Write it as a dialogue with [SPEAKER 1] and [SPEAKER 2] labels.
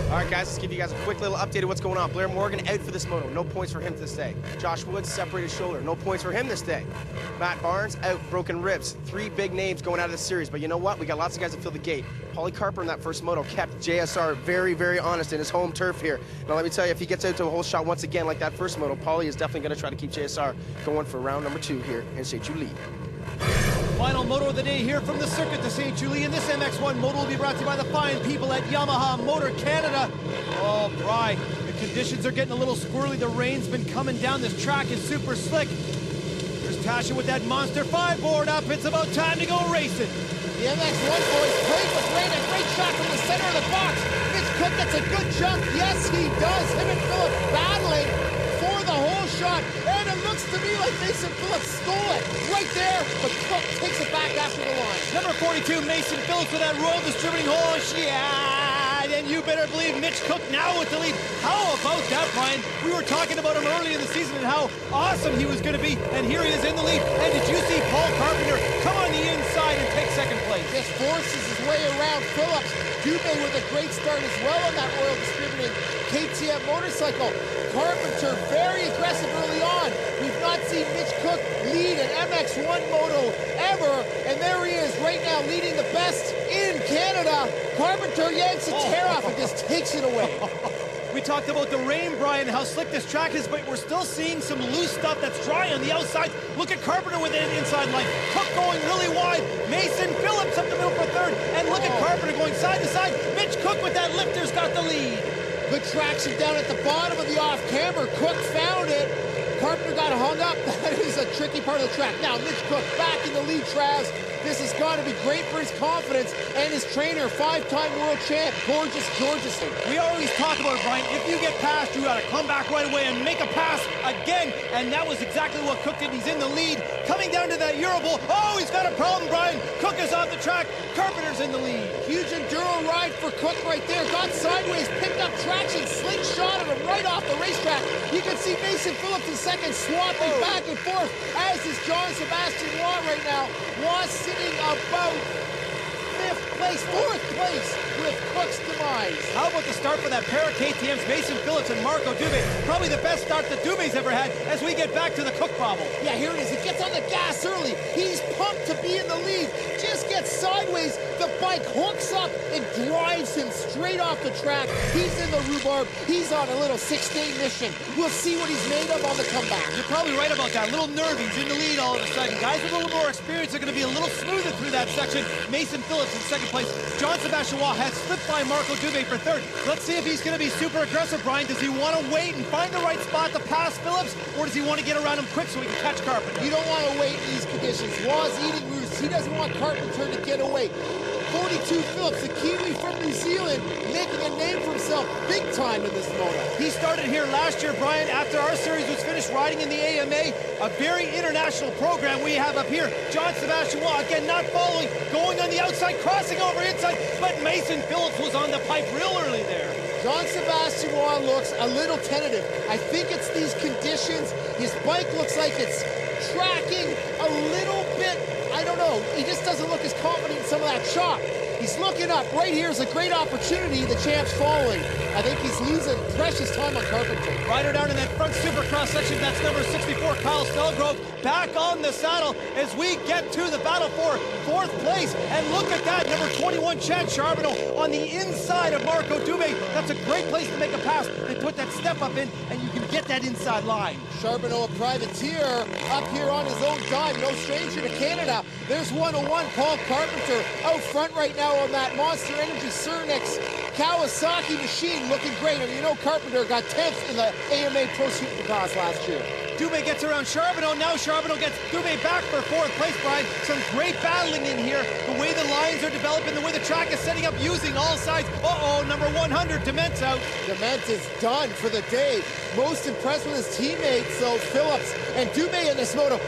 [SPEAKER 1] All right, guys, let's give you guys a quick little update of what's going on. Blair Morgan out for this moto. No points for him this day. Josh Woods, separated shoulder. No points for him this day. Matt Barnes, out, broken ribs. 3 big names going out of the series. But you know what? We got lots of guys that fill the gate. Paulie Carper in that first moto kept JSR very, very honest in his home turf here. Now, let me tell you, if he gets out to a whole shot once again like that first moto, Paulie is definitely going to try to keep JSR going for round number 2 here in Ste-Julie.
[SPEAKER 2] Final moto of the day here from the circuit to Ste-Julie, and this MX1 moto will be brought to you by the fine people at Yamaha Motor Canada. Oh, Bri, the conditions are getting a little squirrely. The rain's been coming down. This track is super slick. There's Tasha with that Monster 5 board up. It's about time to go racing.
[SPEAKER 3] The MX1 boys played with rain. A great shot from the center of the box. Mitch Cook gets a good jump. Yes, he does. Him and Phillips battling for the whole shot. And it looks to me like Mason Phillips stole it right there, but Cook takes it back after the line.
[SPEAKER 2] Number 42, Mason Phillips with that Royal Distributing hole. Yeah, and you better believe Mitch Cook now with the lead. How about that, Brian? We were talking about him early in the season and how awesome he was going to be, and here he is in the lead. And did you see Paul Carpenter come on the inside and take second place?
[SPEAKER 3] Just forces his way around Phillips. Dubé with a great start as well on that Royal Distributing KTM motorcycle. Carpenter very aggressive early on. We've not seen Mitch Cook lead an MX1 moto ever, and there he is right now leading the best in Canada. Carpenter yanks a tear off and just takes it away.
[SPEAKER 2] We talked about the rain, Brian, how slick this track is, but we're still seeing some loose stuff that's dry on the outside. Look at Carpenter with an inside line. Cook going really wide. Mason Phillips up the middle for third. And look at Carpenter going side to side. Mitch Cook with that lifter's got the lead.
[SPEAKER 3] Good traction down at the bottom of the off-camber. Cook found it. Carpenter got hung up. That is a tricky part of the track. Now, Mitch Cook back in the lead, Travs. This has got to be great for his confidence and his trainer, 5-time world champ, Gorgeous Georgeson.
[SPEAKER 2] We always talk about it, Brian. If you get past, you got to come back right away and make a pass again. And that was exactly what Cook did. He's in the lead. Coming down to that Eurobowl. Oh, he's got a problem, Brian. Cook is off the track. Carpenter's in the lead.
[SPEAKER 3] Huge enduro ride for Cook right there. Got sideways, picked up traction, slingshot him right off the racetrack. You can see Mason Phillips in second, swapping back and forth, as is John Sebastian Waugh right now. Waugh sitting about 4th place with Cook's demise.
[SPEAKER 2] How about the start for that pair of KTMs, Mason Phillips and Marco Dubé? Probably the best start that Dubé's ever had as we get back to the Cook bobble.
[SPEAKER 3] Yeah, here it is. He gets on the gas early. He's pumped to be in the lead. Just gets sideways. The bike hooks up and drives him straight off the track. He's in the rhubarb. He's on a little 6-day mission. We'll see what he's made of on the comeback.
[SPEAKER 2] You're probably right about that. A little nervy. He's in the lead all of a sudden. Guys with a little more experience are going to be a little smoother through that section. Mason Phillips in second place. John Sebastian Waugh has slipped by Marco Dubé for third. Let's see if he's going to be super aggressive, Brian. Does he want to wait and find the right spot to pass Phillips, or does he want to get around him quick so he can catch Carpenter?
[SPEAKER 3] You don't want to wait in these conditions. Waugh's eating roost. He doesn't want Carpenter to get away. 42 Phillips, a Kiwi from New Zealand, making a name for himself big time in this moto.
[SPEAKER 2] He started here last year, Brian, after our series was finished, riding in the AMA, a very international program we have up here. John Sebastian Waugh, again, not following, going on the outside, crossing over inside, but Mason Phillips was on the pipe real early there.
[SPEAKER 3] John Sebastian Waugh looks a little tentative. I think it's these conditions. His bike looks like it's tracking a little bit. I don't know. He just doesn't look as confident in some of that chop. He's looking up. Right here is a great opportunity. The champ's following. I think he's losing precious time on Carpenter.
[SPEAKER 2] Rider down in that front supercross section. That's number 64, Kyle Snellgrove, back on the saddle as we get to the battle for 4th place. And look at that, number 21, Chad Charbonneau on the inside of Marco Dubé. That's a great place to make a pass. They put that step up in, and you can get that inside line.
[SPEAKER 3] Charbonneau, a privateer, up here on his own dime. No stranger to Canada. There's 101, Paul Carpenter, out front right now on that Monster Energy Cernix Kawasaki machine, looking great. And you know Carpenter got 10th in the AMA Pro Supercross last year.
[SPEAKER 2] Dubé gets around Charbonneau. Now Charbonneau gets Dubé back for 4th place, Brian. Some great battling in here. The way the lines are developing, the way the track is setting up, using all sides. Uh-oh, number 100, Dement's out.
[SPEAKER 3] Dement is done for the day. Most impressed with his teammates, though, Phillips and Dubé in this moto.